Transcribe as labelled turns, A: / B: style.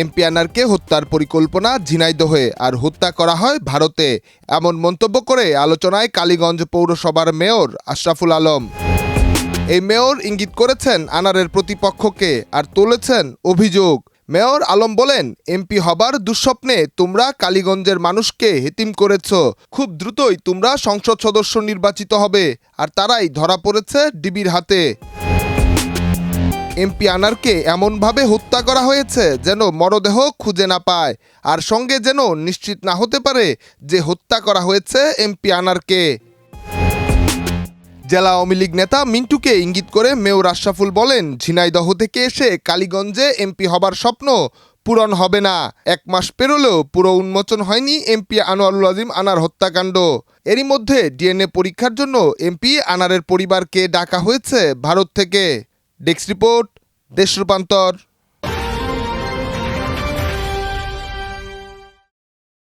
A: MP আনারকে হত্যার পরিকল্পনা ঝিনাইদহে আর হত্যা করা হয় ভারতে, এমন মন্তব্য করে আলোচনায় কালীগঞ্জ পৌরসভার মেয়র আশরাফুল আলম। এই মেয়র ইঙ্গিত করেছেন আনারের প্রতিপক্ষকে আর তুলেছেন অভিযোগ। মেয়র আলম বলেন, এমপি হবার দুঃস্বপ্নে তোমরা কালীগঞ্জের মানুষকে হেতিম করেছ। খুব দ্রুতই তোমরা সংসদ সদস্য নির্বাচিত হবে, আর তারাই ধরা পড়েছে ডিবির হাতে। এমপি আনারকে এমনভাবে হত্যা করা হয়েছে যেন মরদেহ খুঁজে না পায়, আর সঙ্গে যেন নিশ্চিত না হতে পারে যে হত্যা করা হয়েছে এমপি আনারকে। জেলা আওয়ামী লীগ নেতা মিন্টুকে ইঙ্গিত করে মেয়র আশরাফুল বলেন, ঝিনাইদহ থেকে এসে কালীগঞ্জে এমপি হবার স্বপ্ন পূরণ হবে না। 1 মাস পেরোলেও পুরো উন্মোচন হয়নি এমপি আনোয়ারুল আজিম আনার হত্যাকাণ্ড। এরই মধ্যে ডিএনএ পরীক্ষার জন্য এমপি আনারের পরিবারকে ডাকা হয়েছে ভারত থেকে। ডেস্ক রিপোর্ট, দেশ রূপান্তর।